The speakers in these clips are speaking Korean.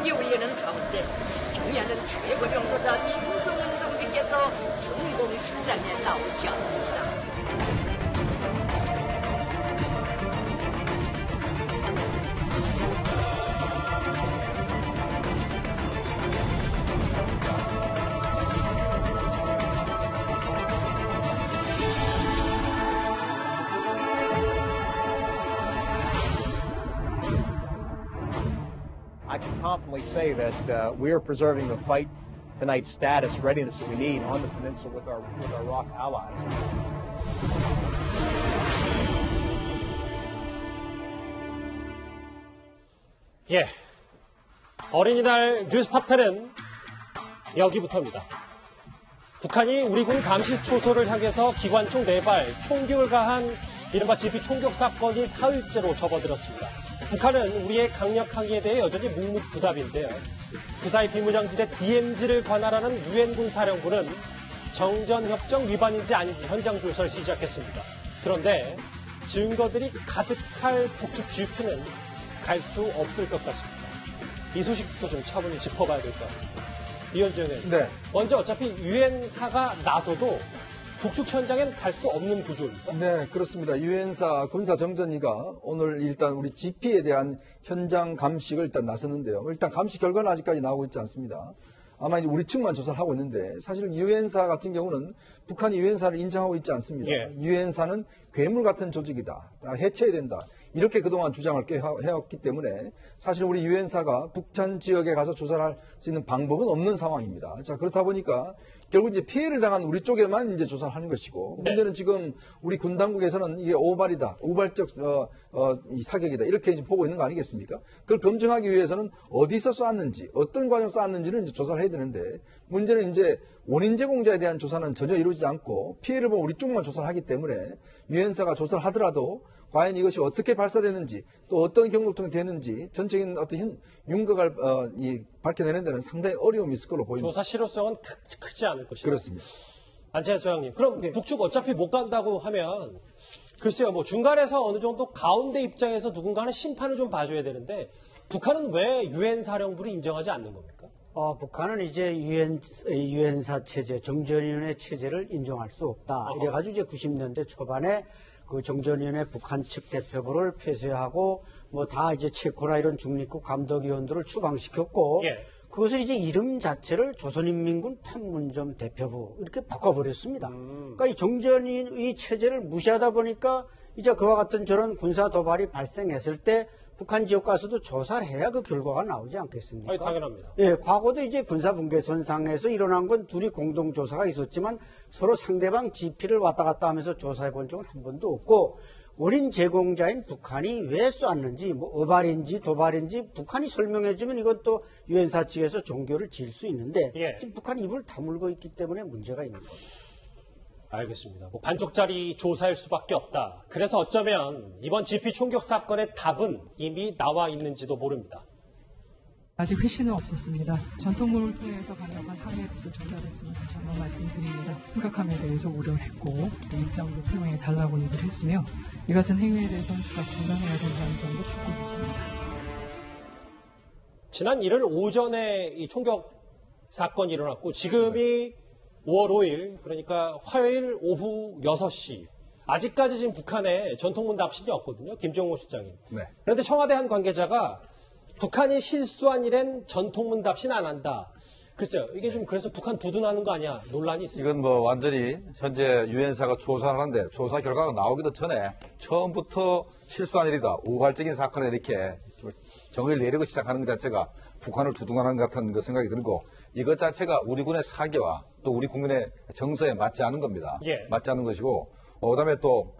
경기 훈련은 가운데 경의하는 최고 경보자 김성은 동지께서 준공식장에 나오셨습니다. I can confidently say that we are preserving the fight tonight's status readiness that we need on the peninsula with our ROK allies. 예, 어린이날 뉴스탑10은 여기부터입니다. 북한이 우리 군 감시 초소를 향해서 기관총 4발 총격을 가한 이른바 GP 총격 사건이 사흘째로 접어들었습니다. 북한은 우리의 강력 항의에 대해 여전히 묵묵부답인데요. 그 사이 비무장지대 DMZ를 관할하는 유엔군 사령부는 정전협정 위반인지 아닌지 현장 조사를 시작했습니다. 그런데 증거들이 가득할 북측 GP는 갈 수 없을 것 같습니다. 이 소식부터 좀 차분히 짚어봐야 될 것 같습니다. 이현정 의원. 네. 먼저 어차피 유엔사가 나서도 북측 현장엔 갈 수 없는 구조입니까? 네, 그렇습니다. 유엔사 군사정전위가 오늘 일단 우리 GP에 대한 현장 감식을 일단 나섰는데요. 일단 감식 결과는 아직까지 나오고 있지 않습니다. 아마 이제 우리 측만 조사를 하고 있는데 사실 유엔사 같은 경우는 북한이 유엔사를 인정하고 있지 않습니다. 예. 유엔사는 괴물 같은 조직이다. 해체해야 된다. 이렇게 그동안 주장을 해왔기 때문에 사실 우리 유엔사가 북한 지역에 가서 조사를 할 수 있는 방법은 없는 상황입니다. 자, 그렇다 보니까 결국 이제 피해를 당한 우리 쪽에만 이제 조사를 하는 것이고 문제는 지금 우리 군 당국에서는 이게 오발이다, 우발적 이 사격이다 이렇게 이제 보고 있는 거 아니겠습니까? 그걸 검증하기 위해서는 어디서 쐈는지, 어떤 과정 쐈는지를 이제 조사를 해야 되는데 문제는 이제 원인 제공자에 대한 조사는 전혀 이루어지지 않고 피해를 본 우리 쪽만 조사를 하기 때문에 유엔사가 조사를 하더라도 과연 이것이 어떻게 발사되는지 또 어떤 경로를 통해 되는지 전적인 어떤 윤곽을 밝혀내는 데는 상당히 어려움이 있을 걸로 보입니다. 조사 실효성은 크지 않을 것이다. 그렇습니다. 안채 소장님. 그럼 북측 어차피 못 간다고 하면 글쎄요, 뭐 중간에서 어느 정도 가운데 입장에서 누군가는 심판을 좀 봐줘야 되는데 북한은 왜 유엔 사령부를 인정하지 않는 겁니까? 북한은 이제 유엔사 체제, 정전위원회 체제를 인정할 수 없다. 이래가지고 이제 90년대 초반에 그 정전위원회 북한 측 대표부를 폐쇄하고 뭐 다 이제 체코나 이런 중립국 감독위원들을 추방시켰고 예. 그것을 이제 이름 자체를 조선인민군 판문점 대표부 이렇게 바꿔버렸습니다. 그러니까 이 정전위 체제를 무시하다 보니까 이제 그와 같은 저런 군사 도발이 발생했을 때 북한 지역 가서도 조사를 해야 그 결과가 나오지 않겠습니까? 아니, 당연합니다. 예, 과거도 이제 군사분계선상에서 일어난 건 둘이 공동조사가 있었지만 서로 상대방 GP를 왔다 갔다 하면서 조사해 본 적은 한 번도 없고 원인 제공자인 북한이 왜 쐈는지 뭐 어발인지 도발인지 북한이 설명해 주면 이것도 유엔사 측에서 종교를 질 수 있는데 예. 지금 북한이 입을 다물고 있기 때문에 문제가 있는 겁니다. 알겠습니다. 뭐 반쪽짜리 조사일 수밖에 없다. 그래서 어쩌면 이번 GP 총격 사건의 답은 이미 나와 있는지도 모릅니다. 아직 회신은 없었습니다. 전통문을 통해서 강력한 항의의 뜻을 전달했음을 다시 한번 말씀드립니다. 심각함에 대해서 우려를 했고 입장도 표명해 달라고 얘기를 했으며 이 같은 행위에 대해서는 즉각 중단해야 된다는 점도 촉구했습니다. 지난 1일 오전에 이 총격 사건이 일어났고 지금이 5월 5일 그러니까 화요일 오후 6시 아직까지 지금 북한에 전통문 답신이 없거든요. 김정호 실장님. 네. 그런데 청와대 한 관계자가 북한이 실수한 일엔 전통문 답신 안 한다. 글쎄요. 이게 좀 그래서 북한 두둔하는 거 아니야 논란이 있어요. 이건 뭐 완전히 현재 유엔사가 조사를 하는데 조사 결과가 나오기도 전에 처음부터 실수한 일이다. 우발적인 사건에 이렇게 정의를 내리고 시작하는 것 자체가 북한을 두둔하는 것 같은 그 생각이 들고 이것 자체가 우리 군의 사기와 또 우리 국민의 정서에 맞지 않은 겁니다. 예. 맞지 않는 것이고 그다음에 또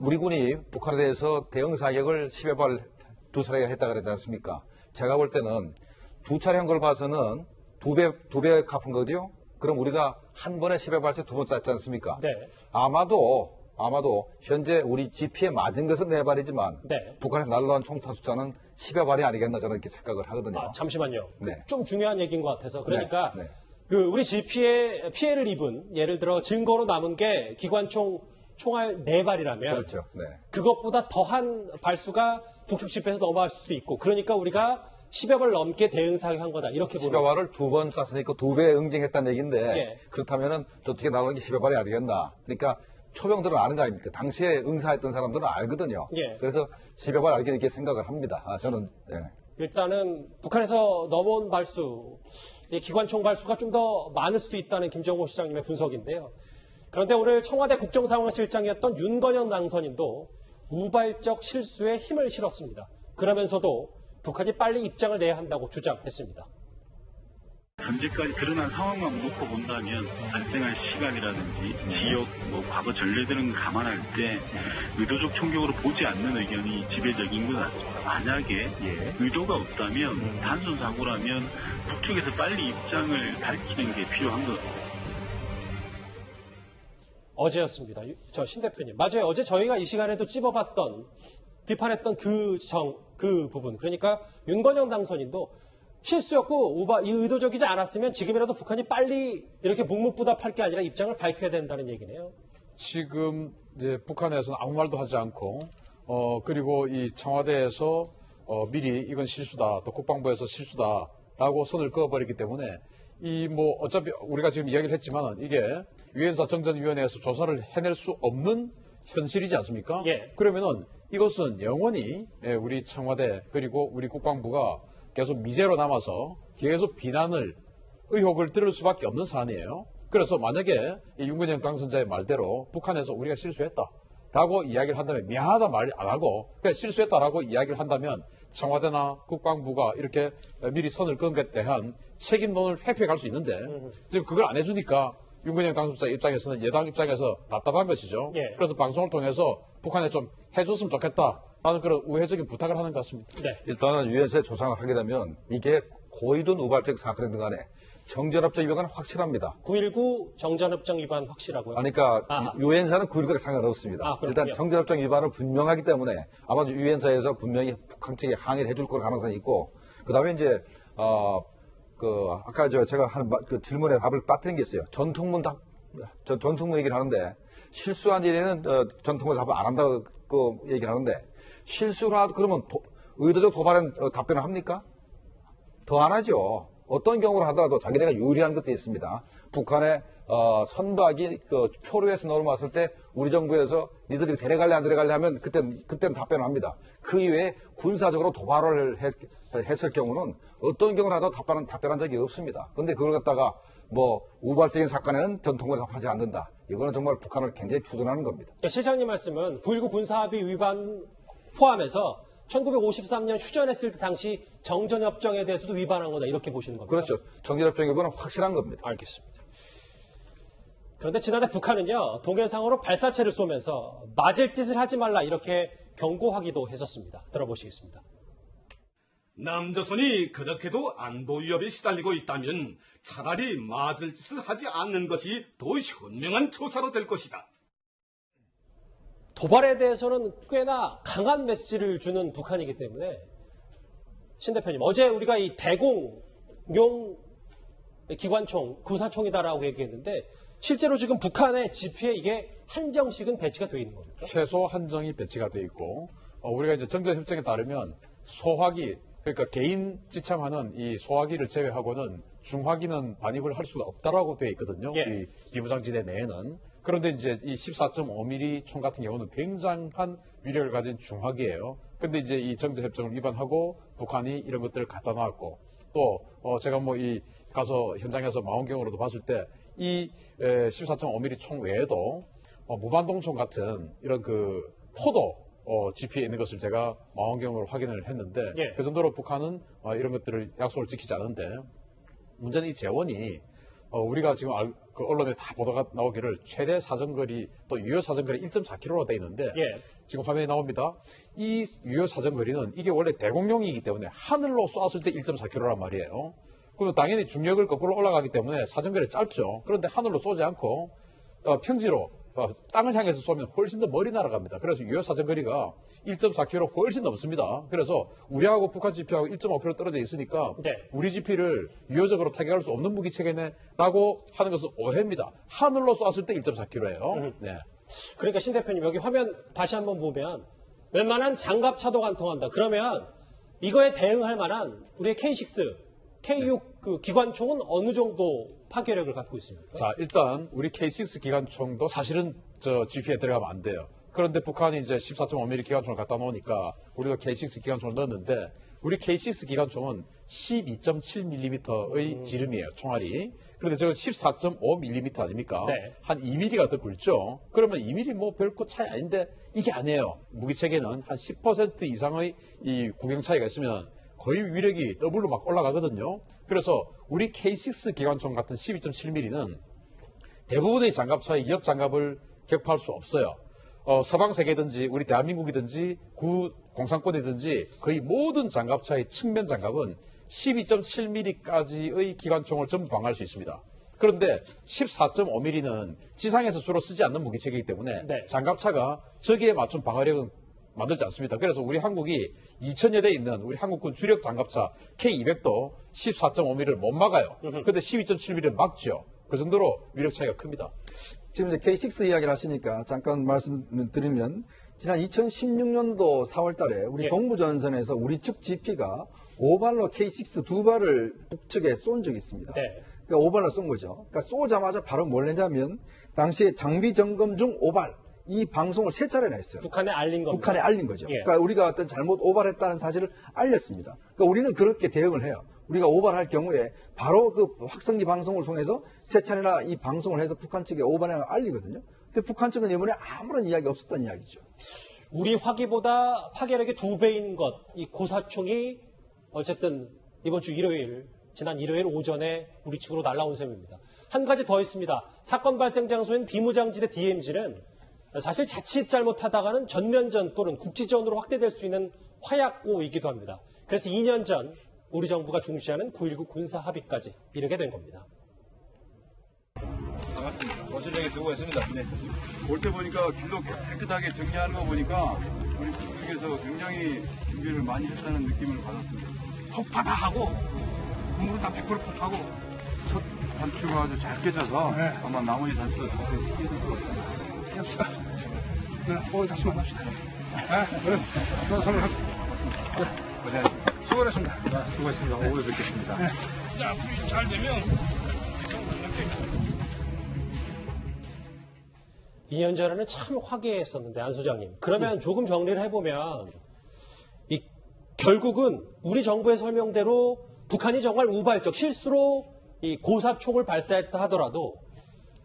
우리 군이 북한에 대해서 대응 사격을 10여 발 두 차례 했다 그러지 않습니까? 제가 볼 때는 두 차례 한 걸 봐서는 두 배 갚은 거죠? 그럼 우리가 한 번에 10여 발씩 두 번 쐈지 않습니까? 네. 아마도 현재 우리 GP에 맞은 것은 4발이지만 네. 북한에서 날라온 총탄 숫자는 10여 발이 아니겠나 저는 이렇게 생각을 하거든요. 잠시만요. 네. 좀 중요한 얘기인 것 같아서. 그러니까 네. 그 우리 GP에 피해를 입은 예를 들어 증거로 남은 게 기관총 총알 4발이라면 그렇죠. 네. 그것보다 더한 발수가 북측 지표에서 넘어갈 수도 있고 그러니까 우리가 10여 발 넘게 대응 사격한 거다 이렇게 보는 10여 발을 2번 쐈으니까 2배 응징했다는 얘기인데 예. 그렇다면은 저쪽에 나오는 게 10여 발이 아니겠나. 그러니까 초병들은 아는 거 아닙니까? 당시에 응사했던 사람들은 알거든요. 예. 그래서 10여 발 알게 이렇게 생각을 합니다. 저는 일단은 북한에서 넘어온 발수, 기관총 발수가 좀 더 많을 수도 있다는 김정호 시장님의 분석인데요. 그런데 오늘 청와대 국정상황실장이었던 윤건영 당선인도 우발적 실수에 힘을 실었습니다. 그러면서도 북한이 빨리 입장을 내야 한다고 주장했습니다. 현재까지 드러난 상황만 놓고 본다면 발생할 시간이라든지 지역, 과거 전례들은 감안할 때 의도적 총격으로 보지 않는 의견이 지배적인 것 같습니다. 만약에 의도가 없다면 단순 사고라면 북측에서 빨리 입장을 밝히는 게 필요한 것 같습니다. 어제였습니다. 저 신 대표님. 맞아요. 어제 저희가 이 시간에도 찝어봤던, 비판했던 그 부분. 그러니까 윤건영 당선인도 실수였고 의도적이지 않았으면 지금이라도 북한이 빨리 이렇게 묵묵부답할 게 아니라 입장을 밝혀야 된다는 얘기네요. 지금 이제 북한에서는 아무 말도 하지 않고 그리고 이 청와대에서 미리 이건 실수다, 또 국방부에서 실수다라고 선을 그어버렸기 때문에 이 뭐 어차피 우리가 지금 이야기를 했지만 이게 유엔사 정전위원회에서 조사를 해낼 수 없는 현실이지 않습니까? 예. 그러면은 이것은 영원히 우리 청와대 그리고 우리 국방부가 계속 미제로 남아서 계속 비난을 의혹을 들을 수밖에 없는 사안이에요. 그래서 만약에 이 윤건영 당선자의 말대로 북한에서 우리가 실수했다라고 이야기를 한다면 미안하다 말 안 하고 그냥 실수했다라고 이야기를 한다면 청와대나 국방부가 이렇게 미리 선을 그은 것에 대한 책임론을 회피해 갈 수 있는데 지금 그걸 안 해주니까 윤건영 당선자 입장에서는 예당 입장에서 답답한 것이죠. 예. 그래서 방송을 통해서 북한에 좀 해줬으면 좋겠다라는 그런 우회적인 부탁을 하는 것 같습니다. 네. 일단은 유엔사에 조상을 하게 되면 이게 고의든 우발적 사건이든 간에 정전협정 위반은 확실합니다. 9.19 정전협정 위반 확실하고요. 그러니까 아하. 유엔사는 9.19랑 상관없습니다. 일단 정전협정 위반은 분명하기 때문에 아마 유엔사에서 분명히 북한 측에 항의를 해줄 걸 가능성이 있고 그다음에 이제 아까 제가 한 질문에 답을 빠뜨린 게 있어요. 전통문 얘기를 하는데 실수한 일에는 전통문 답을 안 한다고 얘기를 하는데 실수를 하도 그러면 의도적 도발은 답변을 합니까? 더 안 하죠. 어떤 경우를 하더라도 자기네가 유리한 것도 있습니다. 북한의 선박이 표류해서 넘어왔을 때 우리 정부에서 니들이 데려갈래 안 데려갈래 하면 그때는 답변을 합니다. 그 이외에 군사적으로 도발을 했을 경우는 어떤 경우를 하도 답변한 적이 없습니다. 그런데 그걸 갖다가 우발적인 사건에는 전통을 답하지 않는다. 이거는 정말 북한을 굉장히 투둔하는 겁니다. 그러니까 실장님 말씀은 9.19 군사합의 위반 포함해서 1953년 휴전했을 때 당시 정전협정에 대해서도 위반한 거다 이렇게 보시는 겁니다. 그렇죠. 정전협정 위반은 확실한 겁니다. 알겠습니다. 그런데 지난해 북한은요. 동해상으로 발사체를 쏘면서 맞을 짓을 하지 말라 이렇게 경고하기도 했었습니다. 들어보시겠습니다. 남조선이 그렇게도 안보 위협에 시달리고 있다면 차라리 맞을 짓을 하지 않는 것이 더 현명한 조사로 될 것이다. 도발에 대해서는 꽤나 강한 메시지를 주는 북한이기 때문에 신 대표님 어제 우리가 이 대공용 기관총 구사총이다라고 얘기했는데 실제로 지금 북한의 지피에 이게 한정씩은 배치가 되어 있는 겁니까? 최소 한정이 배치가 되어 있고 우리가 이제 정전협정에 따르면 소화기 그러니까 개인 지참하는 이 소화기를 제외하고는 중화기는 반입을 할 수가 없다라고 되어 있거든요. 예. 이 비무장지대 내에는. 그런데 이제 이 14.5mm 총 같은 경우는 굉장한 위력을 가진 중화기예요. 근데 이제 이 정전협정을 위반하고 북한이 이런 것들을 갖다 놨고 또 제가 가서 현장에서 망원경으로도 봤을 때 이 14.5mm 총 외에도 무반동총 같은 이런 포도 GP에 있는 것을 제가 망원경으로 확인을 했는데 예. 그 정도로 북한은 이런 것들을 약속을 지키지 않은데 문제는 이 재원이 우리가 지금 언론에 다 보도가 나오기를 최대 사정거리 또 유효 사정거리 1.4km로 돼 있는데 예. 지금 화면에 나옵니다. 이 유효 사정거리는 이게 원래 대공용이기 때문에 하늘로 쐈을 때 1.4km란 말이에요. 그럼 당연히 중력을 거꾸로 올라가기 때문에 사정거리 짧죠. 그런데 하늘로 쏘지 않고 평지로 땅을 향해서 쏘면 훨씬 더 멀리 날아갑니다. 그래서 유효 사정거리가 1.4km 훨씬 넘습니다. 그래서 우리하고 북한 지피하고 1.5km 떨어져 있으니까 네. 우리 지피를 유효적으로 타격할 수 없는 무기체계네라고 하는 것은 오해입니다. 하늘로 쐈을 때 1.4km예요. 그러니까 신 대표님 여기 화면 다시 한번 보면 웬만한 장갑차도 안 통한다. 그러면 이거에 대응할 만한 우리의 K6, K6 그 기관총은 어느 정도 파괴력을 갖고 있습니까? 자, 일단 우리 K6 기관총도 사실은 GP에 들어가면 안 돼요. 그런데 북한이 이제 14.5mm 기관총을 갖다 놓으니까 우리도 K6 기관총을 넣었는데 우리 K6 기관총은 12.7mm의 지름이에요, 총알이. 그런데 저건 14.5mm 아닙니까? 네. 한 2mm가 더 굵죠? 그러면 2mm 뭐 별거 차이 아닌데 이게 아니에요. 무기 체계는 한 10% 이상의 이 구경 차이가 있으면 거의 위력이 더블로 막 올라가거든요. 그래서 우리 K6 기관총 같은 12.7mm는 대부분의 장갑차의 옆 장갑을 격파할 수 없어요. 서방 세계든지 우리 대한민국이든지 공산권이든지 거의 모든 장갑차의 측면 장갑은 12.7mm까지의 기관총을 전부 방어할 수 있습니다. 그런데 14.5mm는 지상에서 주로 쓰지 않는 무기체계이기 때문에 네. 장갑차가 저기에 맞춘 방어력은 만들지 않습니다. 그래서 우리 한국이 2000여 대 있는 우리 한국군 주력 장갑차 K200도 14.5mm를 못 막아요. 그런데 12.7mm를 막죠. 그 정도로 위력 차이가 큽니다. 지금 이제 K6 이야기를 하시니까 잠깐 말씀드리면 지난 2016년도 4월 달에 우리 예. 동부전선에서 우리 측 GP가 오발로 K6 두 발을 북측에 쏜 적이 있습니다. 네. 그러니까 오발로 쏜 거죠. 그러니까 쏘자마자 바로 뭘 했냐면 당시에 장비 점검 중 오발 이 방송을 3차례나 했어요. 북한에 알린 겁니다. 북한에 알린 거죠. 예. 그러니까 우리가 어떤 잘못 오발했다는 사실을 알렸습니다. 그러니까 우리는 그렇게 대응을 해요. 우리가 오발할 경우에 바로 그 확성기 방송을 통해서 3차례나 이 방송을 해서 북한 측에 오발을 알리거든요. 근데 북한 측은 이번에 아무런 이야기 없었던 이야기죠. 우리 화기보다 파괴력이 2배인 것, 이 고사총이 어쨌든 이번 주 일요일, 지난 일요일 오전에 우리 측으로 날아온 셈입니다. 한 가지 더 있습니다. 사건 발생 장소인 비무장지대 DMZ는 사실 자칫 잘못하다가는 전면전 또는 국지전으로 확대될 수 있는 화약고이기도 합니다. 그래서 2년 전 우리 정부가 중시하는 9.19 군사 합의까지 이르게 된 겁니다. 반갑습니다. 거실장에 수고했습니다. 네. 올 때 보니까 길로 깨끗하게 정리하는 거 보니까 우리 북측에서 굉장히 준비를 많이 했다는 느낌을 받았습니다. 폭파다 하고 국물은 다 100% 폭파하고 첫 단추가 아주 잘 깨져서 아마 나머지 단추가 잘 깨질 것 같습니다. 합시다. 오늘 다시 만납시다. 네, 선물 고맙습니다. 수고하셨습니다. 수고했습니다. 오후에 뵙겠습니다. 진짜 앞으로 잘 되면 2년 전에는 참 화기애애했었는데 안 소장님. 그러면 조금 정리를 해보면 결국은 우리 정부의 설명대로 북한이 정말 우발적 실수로 이 고사총을 발사했다 하더라도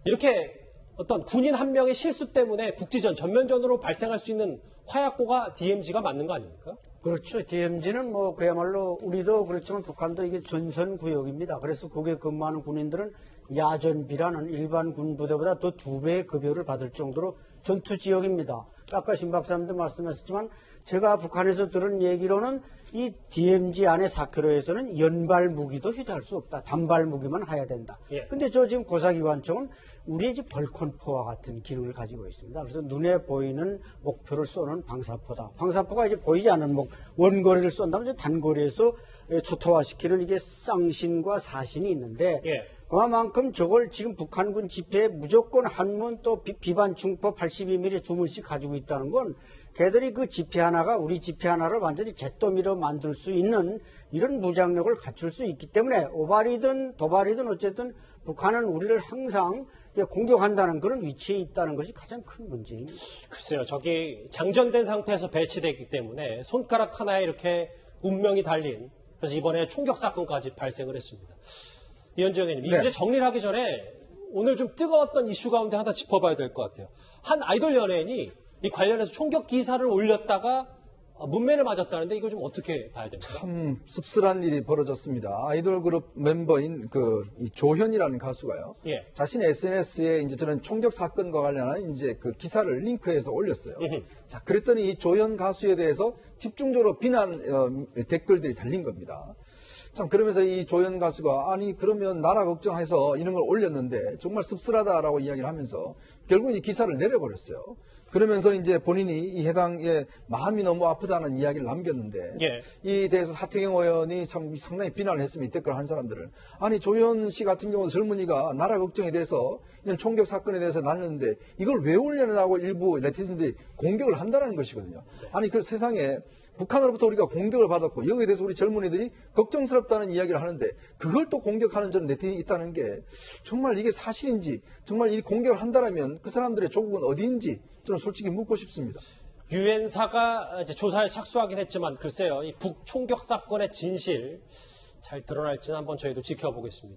이렇게 어떤 군인 한 명의 실수 때문에 국지전 전면전으로 발생할 수 있는 화약고가 DMZ가 맞는 거 아닙니까? 그렇죠. DMZ는 뭐 그야말로 우리도 그렇지만 북한도 이게 전선구역입니다. 그래서 거기에 근무하는 군인들은 야전비라는 일반 군부대보다 더 2배의 급여를 받을 정도로 전투지역입니다. 아까 신 박사님도 말씀하셨지만 제가 북한에서 들은 얘기로는 이 DMZ 안에 4km에서는 연발 무기도 휴대할 수 없다. 단발 무기만 해야 된다. 근데 저 지금 고사기관총은 우리의 집 벌컨포와 같은 기능을 가지고 있습니다. 그래서 눈에 보이는 목표를 쏘는 방사포다. 방사포가 이제 보이지 않는 원거리를 쏜다면 이제 단거리에서 초토화시키는 이게 쌍신과 사신이 있는데 그만큼 저걸 지금 북한군 집회에 무조건 한문 또 비반 중포 82mm 2문씩 가지고 있다는 건 걔들이 그 집회 하나가 우리 집회 하나를 완전히 잿더미로 만들 수 있는 이런 무장력을 갖출 수 있기 때문에 오발이든 도발이든 어쨌든 북한은 우리를 항상 공격한다는 그런 위치에 있다는 것이 가장 큰 문제입니다. 글쎄요. 저기 장전된 상태에서 배치되기 때문에 손가락 하나에 이렇게 운명이 달린 그래서 이번에 총격 사건까지 발생을 했습니다. 이현정 의원님, 이 주제 정리를 하기 전에 오늘 좀 뜨거웠던 이슈 가운데 하나 짚어봐야 될 것 같아요. 한 아이돌 연예인이 이 관련해서 총격 기사를 올렸다가 문매를 맞았다는데 이거 좀 어떻게 봐야 됩니까? 참 씁쓸한 일이 벌어졌습니다. 아이돌 그룹 멤버인 이 조현이라는 가수가요. 자신의 SNS에 이제 저는 총격 사건과 관련한 이제 그 기사를 링크해서 올렸어요. 자, 그랬더니 이 조현 가수에 대해서 집중적으로 비난 댓글들이 달린 겁니다. 참 그러면서 이 조연 가수가 아니 그러면 나라 걱정해서 이런 걸 올렸는데 정말 씁쓸하다라고 이야기를 하면서 결국은 이 기사를 내려버렸어요. 그러면서 이제 본인이 이 해당에 마음이 너무 아프다는 이야기를 남겼는데 예. 이 대해서 하태경 의원이 참 상당히 비난을 했습니다. 댓글 한 사람들을. 아니 조현 씨 같은 경우 젊은이가 나라 걱정에 대해서 이런 총격 사건에 대해서 나눴는데 이걸 왜 올려내라고 일부 네티즌들이 공격을 한다는 것이거든요. 아니 그 세상에 북한으로부터 우리가 공격을 받았고 여기에 대해서 우리 젊은이들이 걱정스럽다는 이야기를 하는데 그걸 또 공격하는 저는 네티즌이 있다는 게 정말 이게 사실인지 정말 이 공격을 한다면 그 사람들의 조국은 어디인지 저는 솔직히 묻고 싶습니다. 유엔사가 이제 조사에 착수하긴 했지만 글쎄요, 이 북총격 사건의 진실 잘 드러날지는 한번 저희도 지켜보겠습니다.